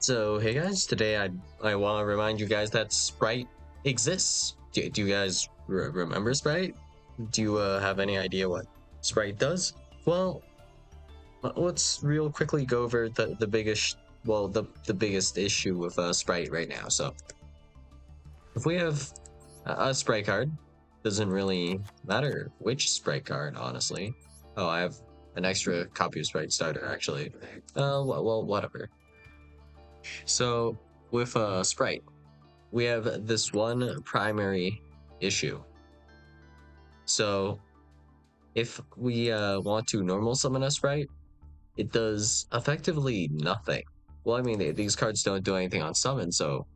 So hey guys, today I want to remind you guys that Spright exists. Do you guys remember Spright? Do you have any idea what Spright does? Well, let's real quickly go over the biggest the biggest issue with Spright right now. So if we have a Spright card, doesn't really matter which Spright card, honestly. Oh, I have an extra copy of Spright starter actually. Well, whatever. So with Spright, we have this one primary issue. So if we want to normal summon a Spright, it does effectively nothing. Well, I mean, these cards don't do anything on summon, so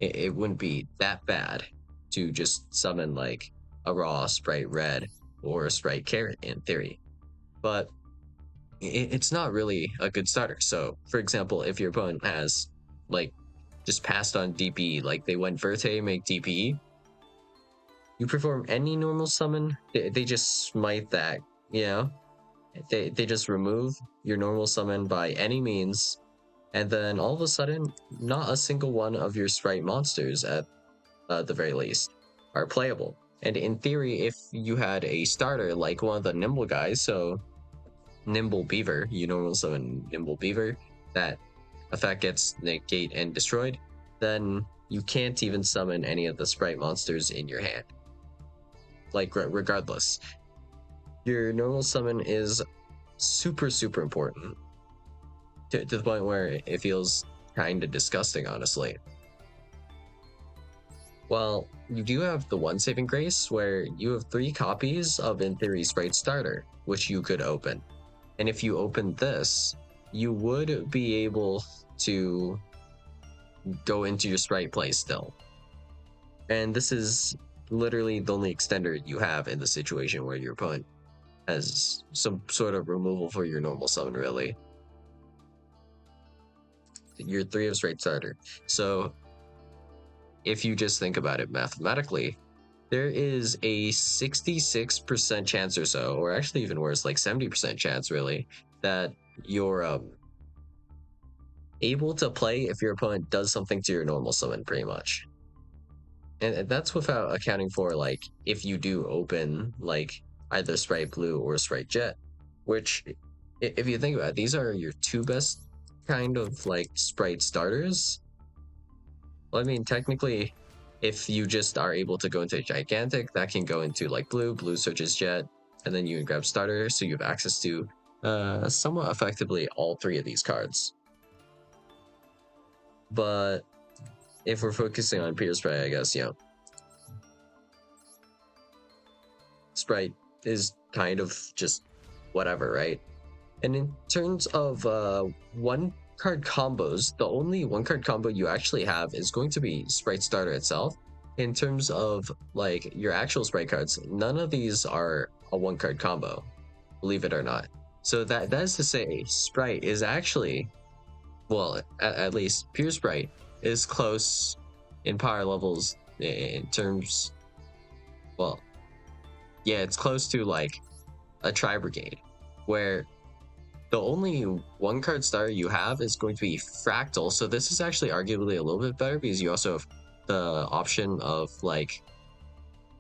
it wouldn't be that bad to just summon like a raw Spright Red or a Spright Carrot in theory. But it's not really a good starter. So, for example, if your opponent has like just passed on DP, like they went Verte, make DP, you perform any normal summon, they just smite that, you know? They just remove your normal summon by any means, and then all of a sudden, not a single one of your Spright monsters, at the very least, are playable. And in theory, if you had a starter like one of the Nimble guys, so Nimble Beaver, you normal summon Nimble Beaver, that effect gets negate and destroyed, then you can't even summon any of the Spright monsters in your hand. Like, regardless, your normal summon is super important to the point where it feels kind of disgusting, honestly. Well, you do have the one saving grace where you have 3 copies of, in theory, Spright starter, which you could open. And if you open this, you would be able to go into your Spright play still. And this is literally the only extender you have in the situation where your opponent has some sort of removal for your normal summon, really. You're 3 of Spright starter. So if you just think about it mathematically, there is a 66% chance or so, or actually even worse, like 70% chance really, that you're able to play if your opponent does something to your normal summon, pretty much. And that's without accounting for, like, if you do open, like, either Spright Blue or Spright Jet, which, if you think about it, these are your 2 best kind of, like, Spright starters. Well, I mean, technically, if you just are able to go into Gigantic, that can go into, like, Blue searches Jet, and then you can grab starter, so you have access to somewhat effectively all 3 of these cards. But if we're focusing on Pure Spright, I guess, you know, Spright is kind of just whatever, right? And in terms of one card combos, the only one card combo you actually have is going to be Spright starter itself. In terms of like your actual Spright cards, none of these are a 1 card combo, believe it or not. So that is to say, Spright is actually, well, at least Pure Spright is close in power levels in terms, well, yeah, it's close to like a Tri-Brigade, where the only 1 card starter you have is going to be Fractal. So this is actually arguably a little bit better because you also have the option of like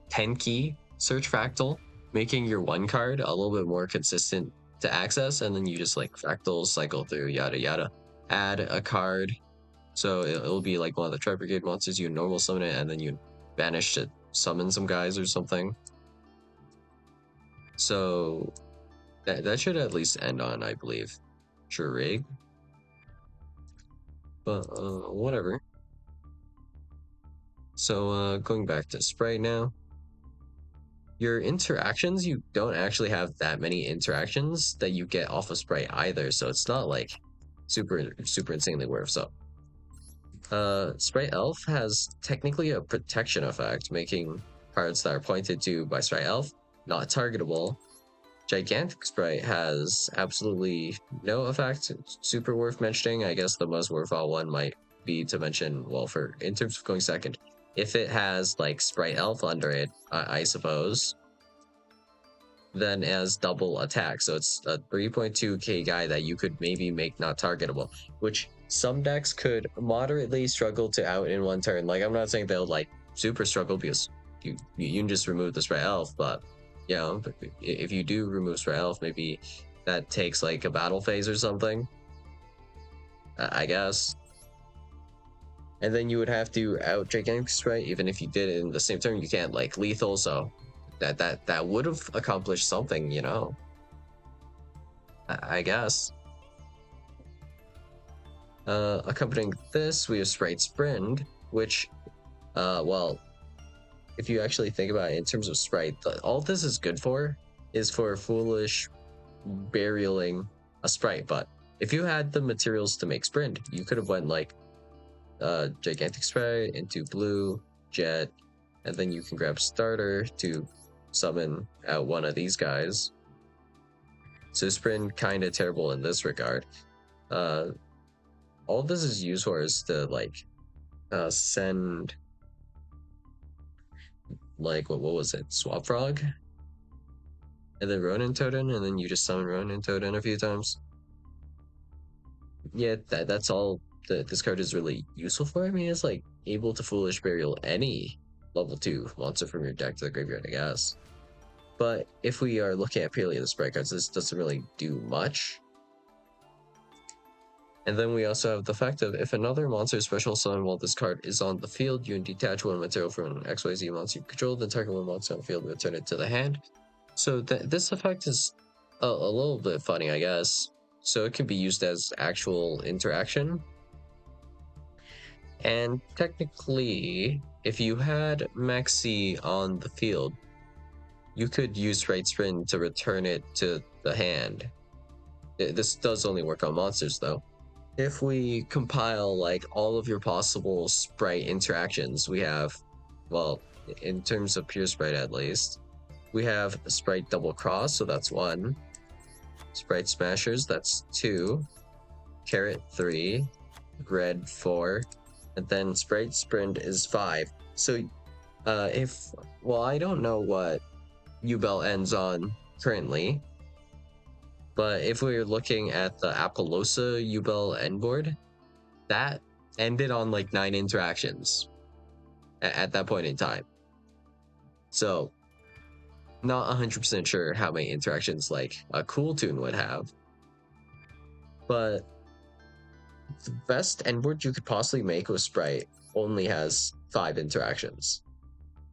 10 key search Fractal, making your 1 card a little bit more consistent to access, and then you just like Fractal, cycle through, yada yada, add a card. So it'll be like one of the Tri-Brigade monsters, you normal summon it, and then you banish to summon some guys or something. So that should at least end on, I believe, Rig. But whatever. So going back to Spright now. Your interactions, you don't actually have that many interactions that you get off of Spright either, so it's not like super insanely worth. So Spright Elf has technically a protection effect, making cards that are pointed to by Spright Elf not targetable. Gigantic Spright has absolutely no effect. It's super worth mentioning. I guess the most worthwhile one might be to mention, well, for in terms of going second, if it has like Spright Elf under it, I suppose, then it has double attack. So it's a 3.2k guy that you could maybe make not targetable, which some decks could moderately struggle to out in one turn. Like, I'm not saying they'll like super struggle because you can just remove the Spright Elf, but you know, if you do remove Spright Elf, maybe that takes like a battle phase or something, I guess. And then you would have to out Gigantic Spright. Even if you did it in the same turn, you can't like lethal, so that would have accomplished something, you know, I guess. Accompanying this, we have Spright Sprint, which, well, if you actually think about it in terms of Spright, all this is good for is for foolish burialing a Spright. But if you had the materials to make Sprint, you could have went like Gigantic Spright into blue, Jet, and then you can grab Starter to summon out one of these guys. So Sprint kind of terrible in this regard. All this is used for is to like send like what was it, Swap Frog, and then Ronin Totem, and then you just summon Ronin Totem a few times. Yeah, that's all that this card is really useful for. I mean, it's like able to foolish burial any level 2 monster from your deck to the graveyard, I guess. But if we are looking at purely the Spright cards, this doesn't really do much. And then we also have the fact of if another monster is special summon while this card is on the field, you can detach one material from an XYZ monster you control, then target one monster on the field and return it to the hand. So this effect is a little bit funny, I guess. So it can be used as actual interaction. And technically, if you had Maxi on the field, you could use Spright Sprint to return it to the hand. This does only work on monsters, though. If we compile like all of your possible Spright interactions, we have, well, in terms of pure Spright at least, we have Spright Double Cross, so that's 1. Spright Smashers, that's 2. Carrot 3. Red 4. And then Spright Sprint is 5. So I don't know what Yubel ends on currently, but if we're looking at the Apollosa Yubel end board, that ended on like 9 interactions at that point in time. So not 100% sure how many interactions like a Cool Tune would have, but the best end board you could possibly make with Spright only has 5 interactions.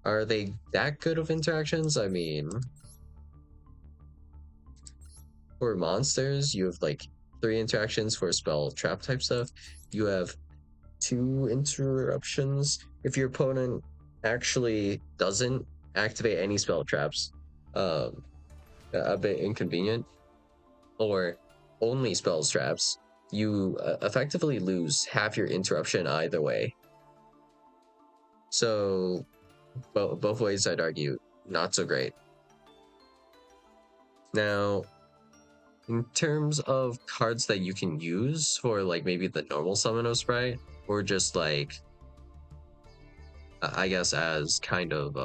Are they that good of interactions? I mean, for monsters, you have like 3 interactions for spell trap type stuff. You have 2 interruptions if your opponent actually doesn't activate any spell traps. A bit inconvenient. Or only spell traps. You effectively lose half your interruption either way. So both ways, I'd argue, not so great. Now, in terms of cards that you can use for like maybe the normal summon of Spright, or just like, I guess as kind of,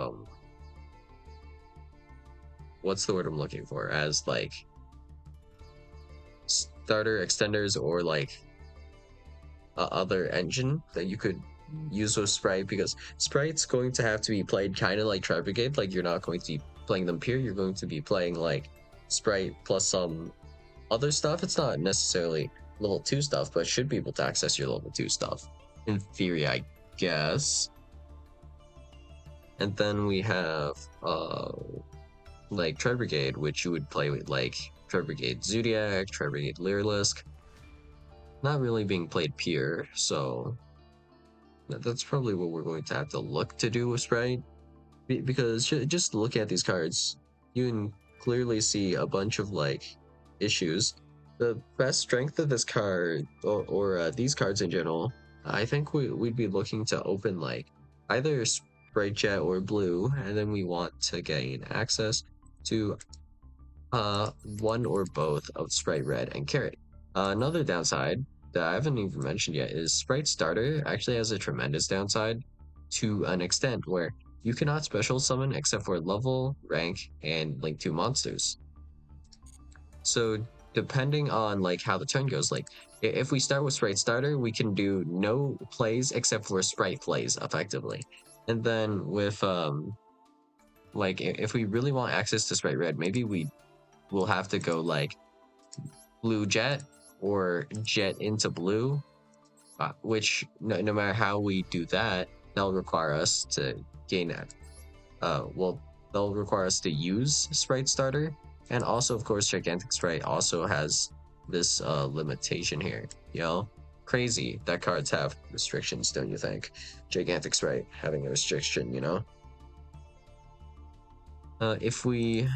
what's the word I'm looking for? As like starter extenders or like other engine that you could use with Spright, because Spright's going to have to be played kind of like Tri Brigade. Like, you're not going to be playing them pure, you're going to be playing like Spright plus some other stuff. It's not necessarily level 2 stuff, but should be able to access your level 2 stuff in theory, I guess. And then we have like Tri Brigade, which you would play with like Tri Brigade Zodiac, Tri Brigade Lyrilisk. Not really being played pure, so that's probably what we're going to have to look to do with Spright, because just looking at these cards, you can clearly see a bunch of like issues. The best strength of this card, or these cards in general, I think we'd be looking to open like either Spright Jet or Blue, and then we want to gain access to one or both of Spright Red and Carrot. Another downside that I haven't even mentioned yet is Spright Starter actually has a tremendous downside to an extent, where you cannot special summon except for level, rank, and link 2 monsters. So depending on like how the turn goes, like if we start with Sprite Starter, we can do no plays except for Sprite plays effectively. And then with like if we really want access to Sprite Red, maybe we will have to go like blue jet or jet into blue, which no matter how we do that, that'll require us to gain well, they'll require us to use Sprite Starter. And also, of course, Gigantic Sprite also has this limitation here, you know? Crazy that cards have restrictions, don't you think? Gigantic Sprite having a restriction, you know? If we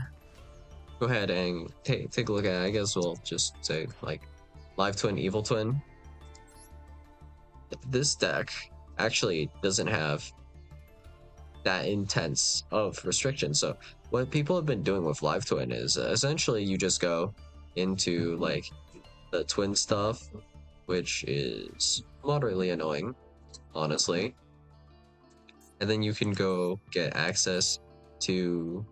go ahead and take a look at it, I guess we'll just say, like, Live Twin, Evil Twin. This deck actually doesn't have that intense of restrictions. So what people have been doing with Live Twin is essentially you just go into like the twin stuff, which is moderately annoying, honestly. And then you can go get access to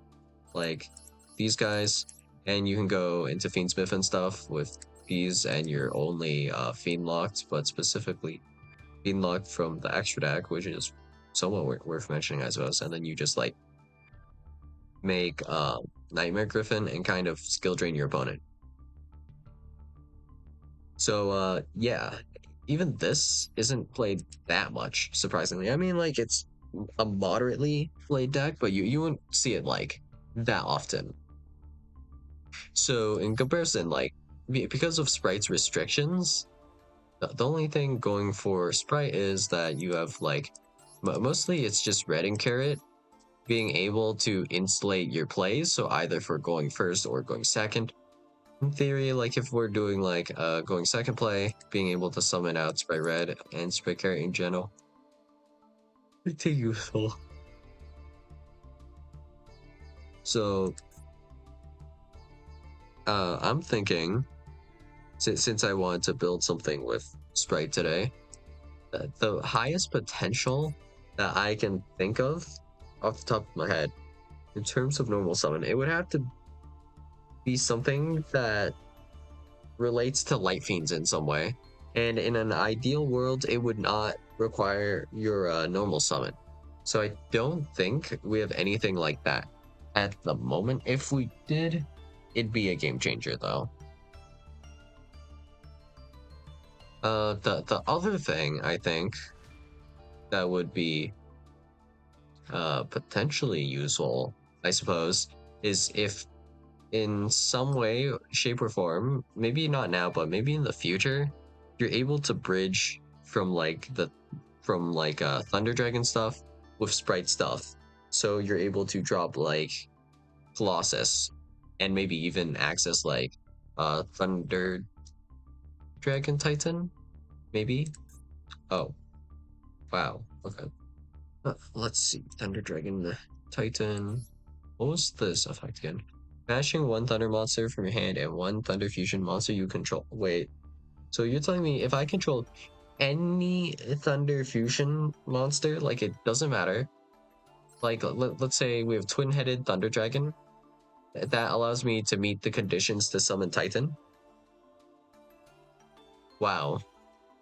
like these guys, and you can go into Fiendsmith and stuff with these, and you're only Fiend locked, but specifically Fiend locked from the extra deck, which is somewhat worth mentioning, I suppose. And then you just like make Nightmare Griffin and kind of skill drain your opponent. So yeah, even this isn't played that much, surprisingly. I mean, like, it's a moderately played deck, but you wouldn't see it like that often. So in comparison, like, because of Sprite's restrictions, the only thing going for Spright is that you have like mostly it's just red and carrot being able to insulate your plays, so either for going first or going second. In theory, like if we're doing like going second play, being able to summon out Spright Red and Spright Carrot in general, pretty useful. So I'm thinking, since I wanted to build something with Spright today, the highest potential that I can think of off the top of my head in terms of normal summon, it would have to be something that relates to Light Fiends in some way. And in an ideal world, it would not require your normal summon. So I don't think we have anything like that at the moment. If we did, it'd be a game changer though. The other thing I think that would be potentially useful, I suppose, is if in some way, shape, or form, maybe not now, but maybe in the future, you're able to bridge from like Thunder Dragon stuff with Spright stuff. So you're able to drop like Colossus and maybe even access like Thunder Dragon Titan, maybe. Oh, wow. Okay. Let's see. Thunder Dragon Titan. What was this effect again? Bashing one Thunder monster from your hand and one Thunder Fusion monster you control. Wait, so you're telling me if I control any Thunder Fusion monster, like it doesn't matter, like let's say we have twin-headed Thunder Dragon, that allows me to meet the conditions to summon Titan? Wow,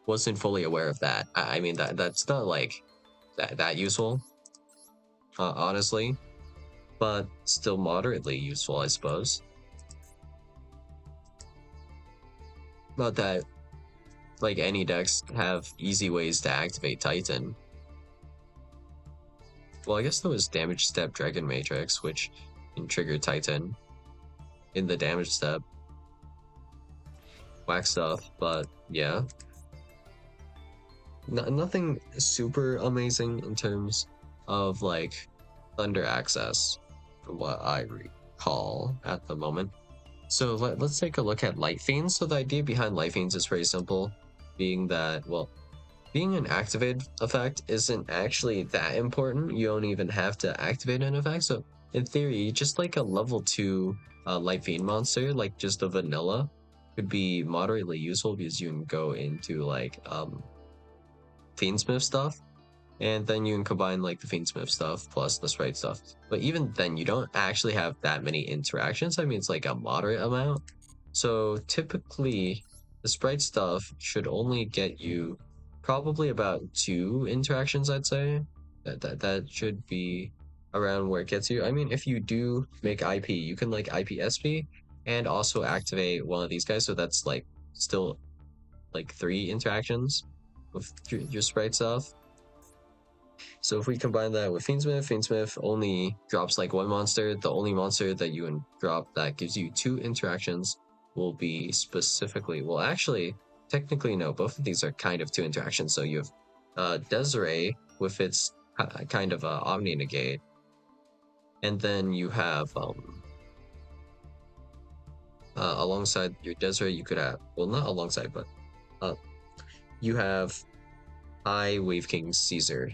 wasn't fully aware of that. I mean, that's not like that useful, honestly, but still moderately useful, I suppose. Not that like any decks have easy ways to activate Titan. Well, I guess there was Damage Step Dragon Matrix, which can trigger Titan in the damage step. Whack stuff, but yeah. Nothing super amazing in terms of like Thunder access, from what I recall at the moment. So let's take a look at Light Fiends. So the idea behind Light Fiends is pretty simple, being that, well, being an activated effect isn't actually that important. You don't even have to activate an effect. So in theory, just like a level 2 Light Fiend monster, like just a vanilla, could be moderately useful because you can go into like Fiendsmith stuff, and then you can combine like the Fiendsmith stuff plus the Sprite stuff. But even then, you don't actually have that many interactions. I mean, it's like a moderate amount. So typically, the sprite stuff should only get you probably about 2 interactions, I'd say. That should be around where it gets you. I mean, if you do make IP, you can like IP SP and also activate one of these guys, so that's like still like 3 interactions with your sprite stuff. So if we combine that with Fiendsmith, Fiendsmith only drops like 1 monster. The only monster that you drop that gives you 2 interactions will be specifically, well, actually, technically, no, both of these are kind of 2 interactions. So you have Desiree with its kind of Omni Negate, and then you have, alongside your Desiree, you could have, well, not alongside, but you have Wave King Caesar.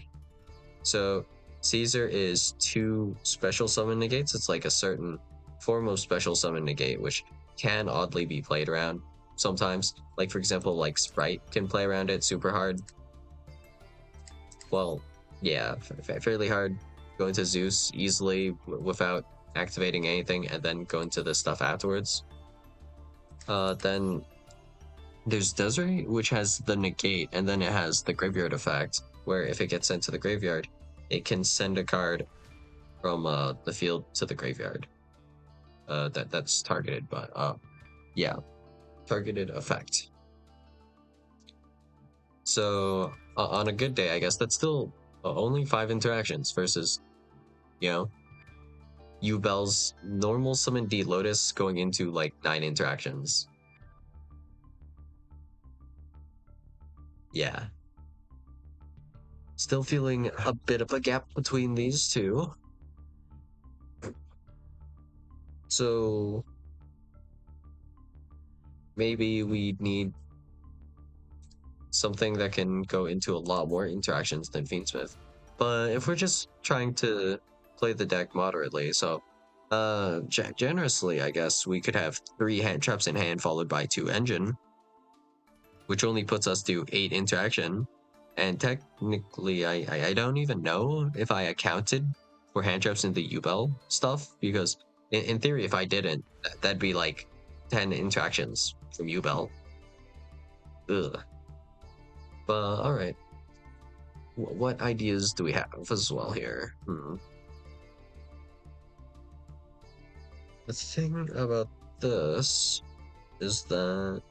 So Caesar is 2 special summon negates. It's like a certain form of special summon negate, which can oddly be played around sometimes. Like, for example, like Spright can play around it super hard. Well, yeah, fairly hard. Go into Zeus easily without activating anything, and then go into the stuff afterwards. Then there's Desiree, which has the negate, and then it has the graveyard effect, where if it gets sent to the graveyard, it can send a card from the field to the graveyard. That's targeted, but yeah, targeted effect. So on a good day, I guess that's still only 5 interactions versus, you know, Yubel's normal summon D Lotus going into like 9 interactions. Yeah. Still feeling a bit of a gap between these two. So maybe we need something that can go into a lot more interactions than Fiendsmith. But if we're just trying to play the deck moderately, so generously, I guess we could have 3 hand traps in hand followed by 2 engine, which only puts us to 8 interaction. And technically, I don't even know if I accounted for hand traps in the Yubel stuff, because in theory, if I didn't, that'd be like 10 interactions from Yubel. Ugh. But all right, what ideas do we have as well here? The thing about this is that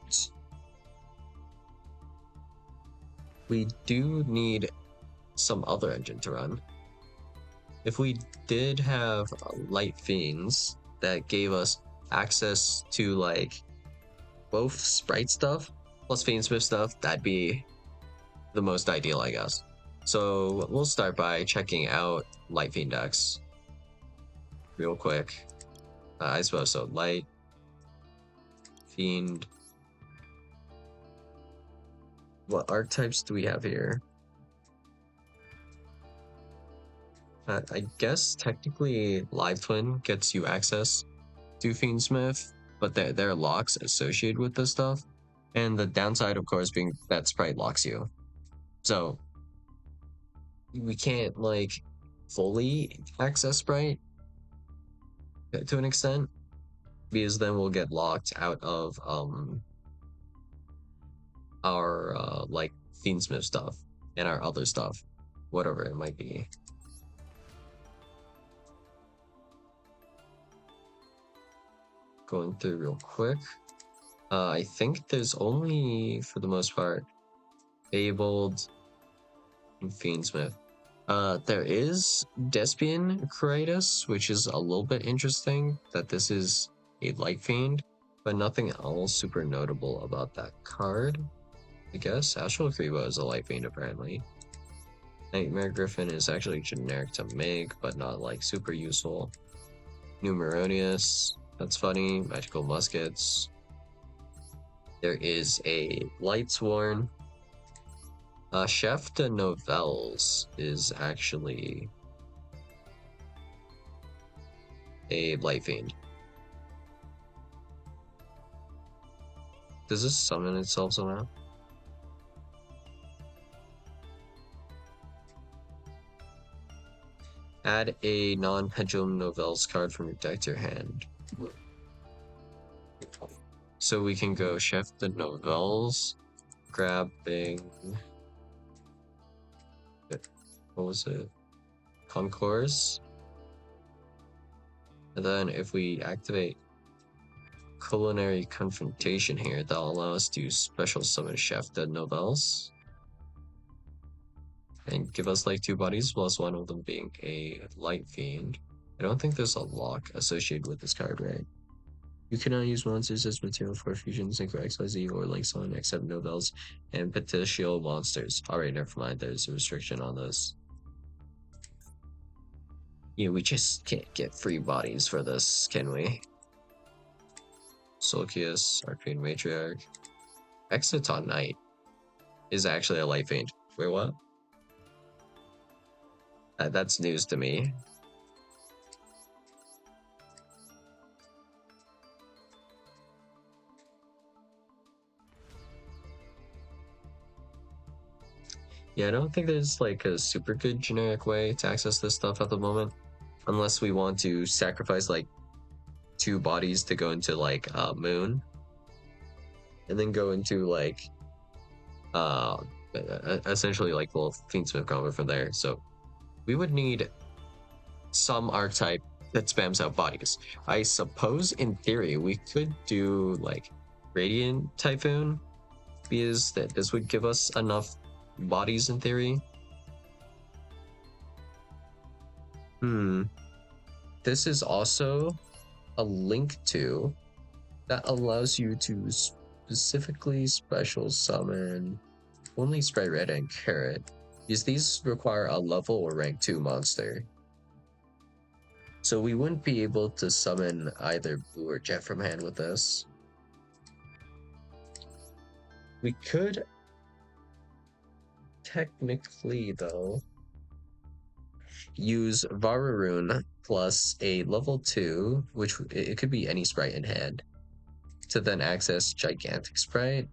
we do need some other engine to run. If we did have Light Fiends that gave us access to like both Spright stuff plus Fiendsmith stuff, that'd be the most ideal, I guess. So we'll start by checking out Light Fiend decks real quick. I suppose so. Light Fiend. What archetypes do we have here? I guess technically Live Twin gets you access to Fiendsmith, but there are locks associated with this stuff. And the downside, of course, being that Spright locks you. So we can't like fully access Spright to an extent, because then we'll get locked out of our like Fiendsmith stuff and our other stuff, whatever it might be. Going through real quick. I think there's only, for the most part, Fabled and Fiendsmith. There is Despian Creatus, which is a little bit interesting that this is a Light Fiend, but nothing else super notable about that card. I guess Astral Kribo is a Light Fiend apparently. Nightmare Griffin is actually generic to make, but not like super useful. Numeronius, that's funny. Magical Muskets. There is a Lightsworn. Chef de Novels is actually a Light Fiend. Does this summon itself somehow? Add a non-Pendulum Novels card from your deck to your hand. So we can go Chef de Novels, grabbing, what was it? Concourse. And then if we activate Culinary Confrontation here, that'll allow us to special summon Chef de Novels. And give us like 2 bodies, plus one of them being a Light Fiend. I don't think there's a lock associated with this card, right? You cannot use monsters as material for fusion, synchro XYZ, or Link Summon except Novels and Petitial monsters. Alright, never mind, there's a restriction on this. Yeah, we just can't get free bodies for this, can we? Solkius, Arcane Matriarch. Exoton Knight is actually a Light Fiend. Wait, what? That's news to me. Yeah, I don't think there's like a super good generic way to access this stuff at the moment. Unless we want to sacrifice like 2 bodies to go into like Moon. And then go into like essentially like Fiendsmith combo from there. So we would need some archetype that spams out bodies. I suppose in theory we could do like Radiant Typhoon, because this would give us enough bodies in theory. This is also a link to that allows you to specifically special summon only Spright Red and Carrot, because these require a level or rank 2 monster. So we wouldn't be able to summon either Blue or Jet from hand with this. We could technically, though, use Vararoon plus a level 2, which it could be any Spright in hand, to then access Gigantic Spright,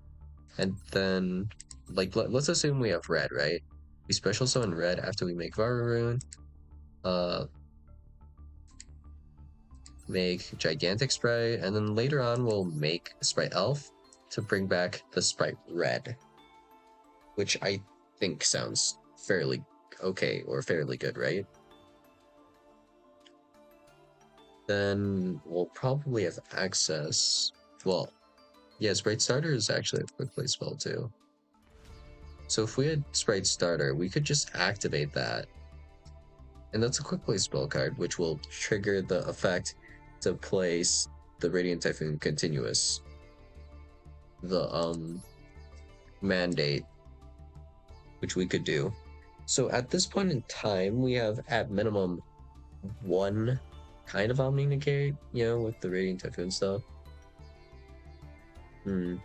and then, like, let's assume we have red, right? We special summon red after we make Vararoon, make Gigantic Spright, and then later on we'll make Spright Elf to bring back the Spright Red, which I think sounds fairly okay, or fairly good, right? Then we'll probably have access, well, yeah, Spright Starter is actually a quick play spell too. So if we had Spright Starter, we could just activate that. And that's a quick play spell card, which will trigger the effect to place the Radiant Typhoon Continuous. The mandate, which we could do. So at this point in time, we have at minimum 1 kind of Omni Negate, you know, with the Radiant Typhoon stuff. Not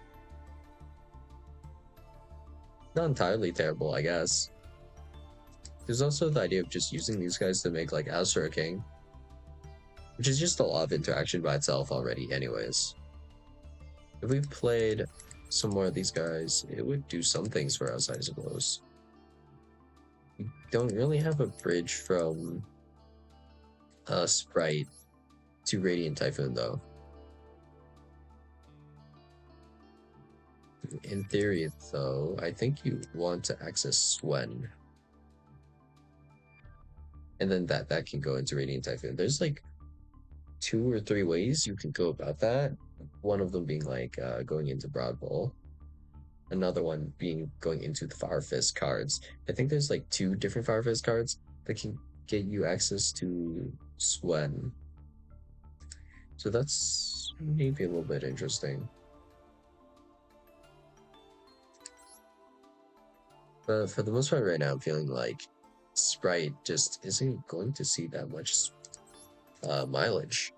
entirely terrible, I guess. There's also the idea of just using these guys to make like Astro King, which is just a lot of interaction by itself already anyways. If we played some more of these guys, it would do some things for us, I suppose. We don't really have a bridge from Spright to Radiant Typhoon though. In theory though, I think you want to access Swen. And then that can go into Radiant Typhoon. There's like 2 or 3 ways you can go about that. One of them being like going into Broad Bowl. Another one being going into the Fire Fist cards. I think there's like 2 different Fire Fist cards that can get you access to Swen. So that's maybe a little bit interesting. But for the most part right now, I'm feeling like Spright just isn't going to see that much mileage.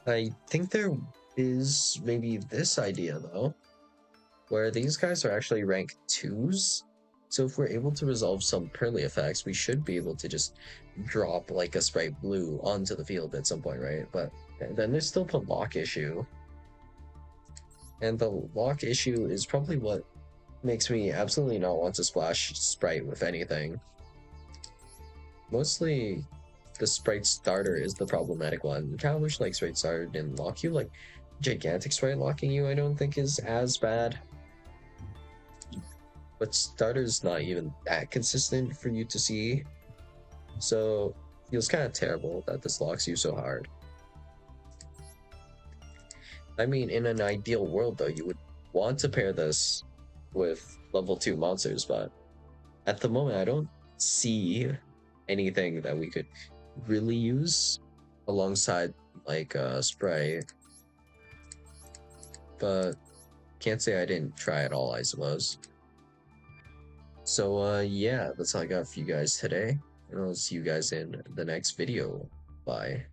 I think there is maybe this idea though, where these guys are actually rank 2s. So if we're able to resolve some Pearly effects, we should be able to just drop like a Spright Blue onto the field at some point, right? But then there's still the lock issue. And the lock issue is probably what makes me absolutely not want to splash Spright with anything. Mostly the Spright Starter is the problematic one. I kind of wish like Spright Starter didn't lock you. Like Gigantic Sprite locking you, I don't think is as bad. But Starter's not even that consistent for you to see. So it feels kind of terrible that this locks you so hard. I mean, in an ideal world, though, you would want to pair this with level 2 monsters, but at the moment, I don't see anything that we could really use alongside like Spright. But can't say I didn't try at all, I suppose. So yeah, that's all I got for you guys today. And I'll see you guys in the next video. Bye.